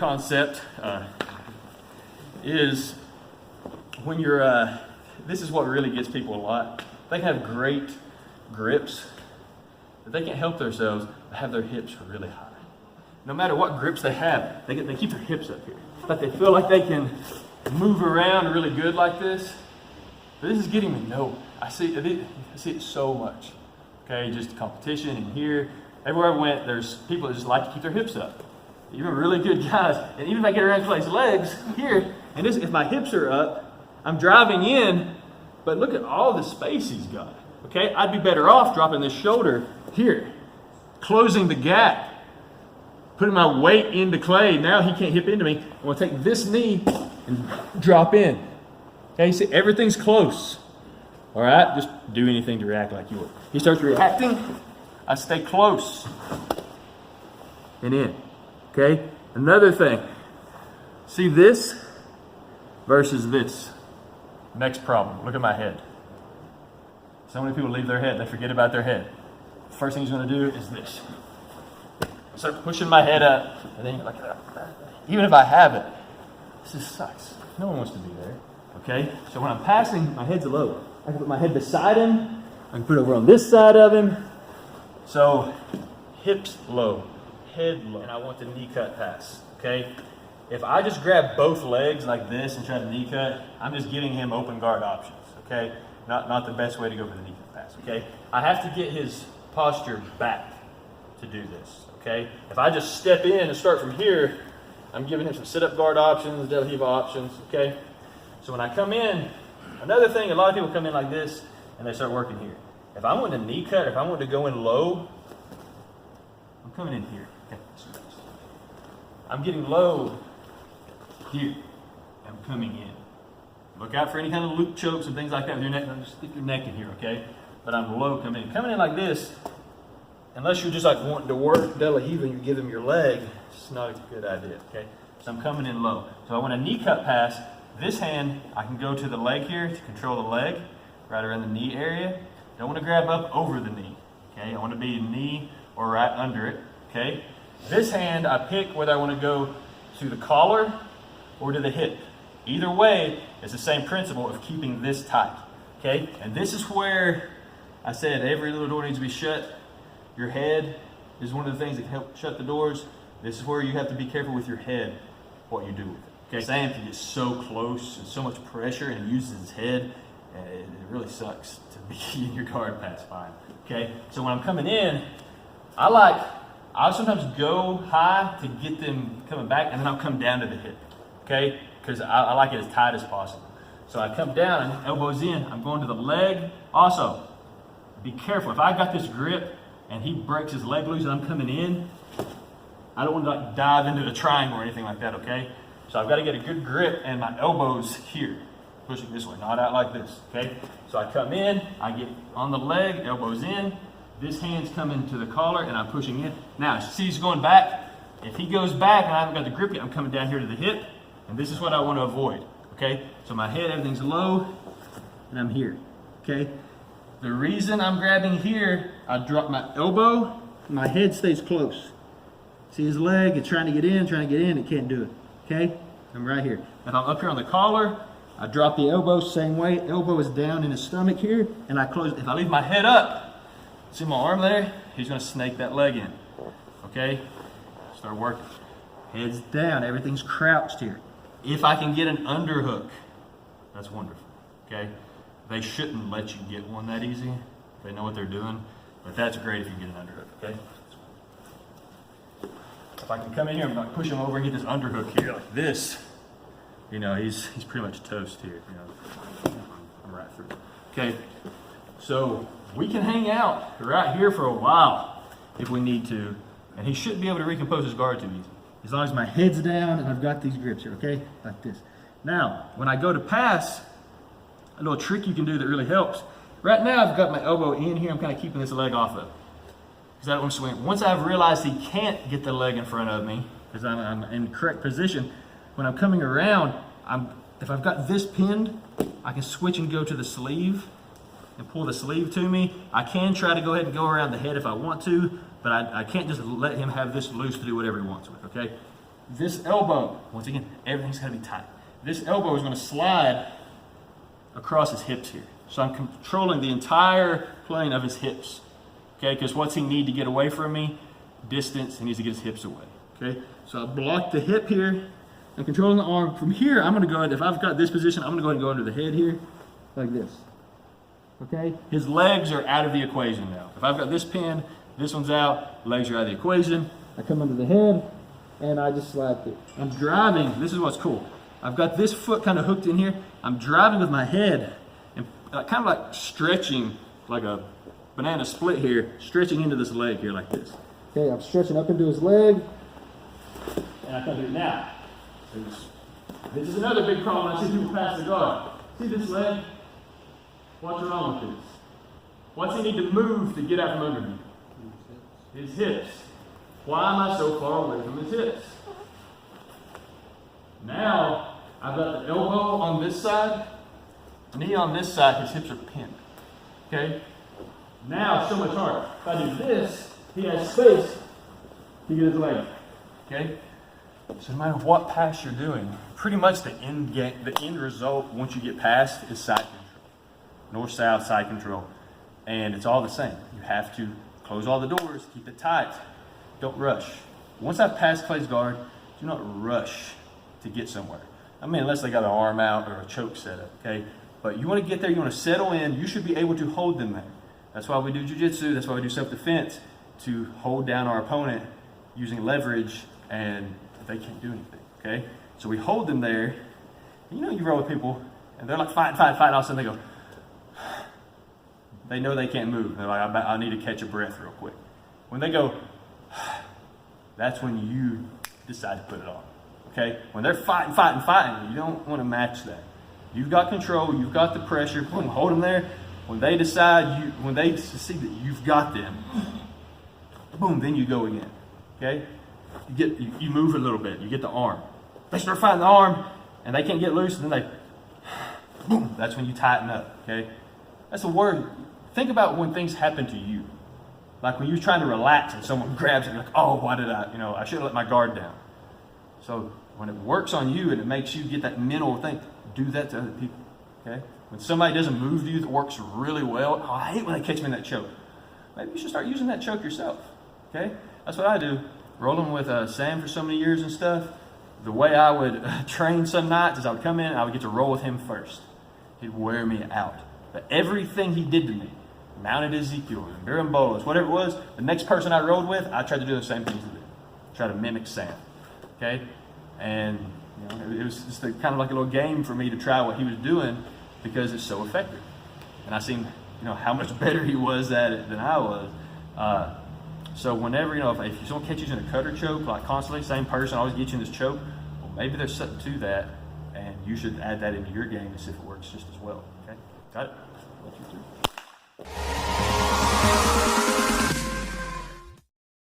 concept is when you're, this is what really gets people a lot. They can have great grips, but they can't help themselves but have their hips really high. No matter what grips they have, they keep their hips up here. But they feel like they can move around really good like this. But this is getting me nowhere. I see it so much. Okay, just competition in here. Everywhere I went, there's people that just like to keep their hips up. Even really good guys. And even if I get around to place legs here, and this, if my hips are up, I'm driving in, but look at all the space he's got. Okay, I'd be better off dropping this shoulder here, closing the gap, putting my weight into Clay. Now he can't hip into me. I'm gonna take this knee and drop in. Okay, see, everything's close. All right, just do anything to react like you would. He starts reacting, I stay close and in. Okay, another thing, see this versus this. Next problem, look at my head. So many people leave their head, they forget about their head. First thing he's gonna do is this. Start pushing my head up, and then you're like, even if I have it, this just sucks. No one wants to be there, okay? So when I'm passing, my head's low. I can put my head beside him, I can put it over on this side of him. So hips low, head low, and I want the knee cut pass, okay? If I just grab both legs like this and try to knee cut, I'm just giving him open guard options, okay? Not the best way to go for the knee cut pass, okay? I have to get his posture back to do this, okay? If I just step in and start from here, I'm giving him some sit-up guard options, del hiva options, okay? So when I come in, another thing, a lot of people come in like this and they start working here. If I want to knee cut, if I want to go in low, I'm coming in here. Okay. I'm getting low here. I'm coming in. Look out for any kind of loop chokes and things like that with your neck. Just stick your neck in here, okay? But I'm low coming in. Coming in like this, unless you're just like wanting to work del hiva and you give him your leg, it's not a good idea, okay? So I'm coming in low. So I want a knee cut pass. This hand, I can go to the leg here to control the leg, right around the knee area. Don't want to grab up over the knee, okay? I want to be knee or right under it, okay? This hand, I pick whether I want to go to the collar or to the hip. Either way, it's the same principle of keeping this tight, okay? And this is where I said every little door needs to be shut. Your head is one of the things that can help shut the doors. This is where you have to be careful with your head, what you do with it. Okay, Sam can get so close and so much pressure and he uses his head, it really sucks to be in your guard pass fine. Okay, so when I'm coming in, I'll sometimes go high to get them coming back, and then I'll come down to the hip, okay? Because I like it as tight as possible. So I come down and elbows in, I'm going to the leg. Also, be careful, if I got this grip and he breaks his leg loose and I'm coming in, I don't want to like dive into the triangle or anything like that, okay? So I've got to get a good grip and my elbows here, pushing this way, not out like this, okay? So I come in, I get on the leg, elbows in, this hand's coming to the collar and I'm pushing in. Now, see he's going back. If he goes back and I haven't got the grip yet, I'm coming down here to the hip, and this is what I want to avoid, okay? So my head, everything's low, and I'm here, okay? The reason I'm grabbing here, I drop my elbow, my head stays close. See his leg, it's trying to get in, it can't do it, okay? I'm right here. If I'm up here on the collar, I drop the elbow, same way, elbow is down in his stomach here, and I close. If I leave my head up, see my arm there? He's gonna snake that leg in, okay? Start working. Head's down, everything's crouched here. If I can get an underhook, that's wonderful, okay? They shouldn't let you get one that easy. They know what they're doing, but that's great if you get an underhook, okay? If I can come in here and push him over and get this underhook here like this, you know, he's pretty much toast here, you know. I'm right through. Okay, so we can hang out right here for a while if we need to, and he shouldn't be able to recompose his guard too easy. As long as my head's down and I've got these grips here, okay? Like this. Now, when I go to pass, a little trick you can do that really helps. Right now, I've got my elbow in here. I'm kind of keeping this leg off of, because I don't want to swing. Once I've realized he can't get the leg in front of me, because I'm in the correct position, when I'm coming around, if I've got this pinned, I can switch and go to the sleeve and pull the sleeve to me. I can try to go ahead and go around the head if I want to, but I can't just let him have this loose to do whatever he wants with, okay? this elbow, once again, everything's gotta be tight. This elbow is gonna slide across his hips here. So I'm controlling the entire plane of his hips, okay? Because what's he need to get away from me? Distance, he needs to get his hips away, okay? So I block the hip here. I'm controlling the arm. From here, I'm gonna go ahead, if I've got this position, I'm gonna go ahead and go under the head here, like this, okay? His legs are out of the equation now. If I've got this pin, this one's out, legs are out of the equation. I come under the head, and I just slide through. I'm driving, this is what's cool. I've got this foot kind of hooked in here. I'm driving with my head, and kind of like stretching, like a banana split here, stretching into this leg here like this. Okay, I'm stretching up into his leg, and I come here now. This is another big problem I see people pass the guard. See this leg? What's wrong with this? What's he need to move to get out from under me? His hips. Why am I so far away from his hips? Now, I've got the elbow on this side, knee on this side, his hips are pinned. Okay? Now it's so much harder. If I do this, he has space to get his leg. Okay? So no matter what pass you're doing, pretty much the end result once you get past is side control. North-south side control. And it's all the same. You have to close all the doors, keep it tight. Don't rush. Once I've passed Clay's guard, do not rush to get somewhere. I mean, unless they got an arm out or a choke set up, okay? But you want to get there, you want to settle in, you should be able to hold them there. That's why we do jiu-jitsu, that's why we do self-defense, to hold down our opponent using leverage, and they can't do anything, okay? So we hold them there. You know, you roll with people, and they're like fighting, all of a sudden they go, they know they can't move. They're like, I need to catch a breath real quick. When they go, that's when you decide to put it on, okay? When they're fighting, you don't want to match that. You've got control, you've got the pressure, boom, hold them there. When they decide, when they see that you've got them, boom, then you go again, okay? You move a little bit, you get the arm. They start fighting the arm, and they can't get loose, and then they, boom, that's when you tighten up, okay? That's the word. Think about when things happen to you. Like when you're trying to relax and someone grabs it, you're like, oh, why did I should have let my guard down. So when it works on you and it makes you get that mental thing, do that to other people, okay? When somebody doesn't move to you that works really well, oh, I hate when they catch me in that choke. Maybe you should start using that choke yourself, okay? That's what I do. Rolling with Sam for so many years and stuff, the way I would train some nights is I would come in and I would get to roll with him first. He'd wear me out. But everything he did to me, mounted Ezekiel, Birimbolas, whatever it was, the next person I rode with, I tried to do the same things he did. Try to mimic Sam, okay? And it was just kind of like a little game for me to try what he was doing because it's so effective. And I seen, how much better he was at it than I was. So whenever, if someone catches you in a cutter choke, like constantly, same person always gets you in this choke, well, maybe there's something to that, and you should add that into your game and see if it works just as well, okay? Got it? Let you through.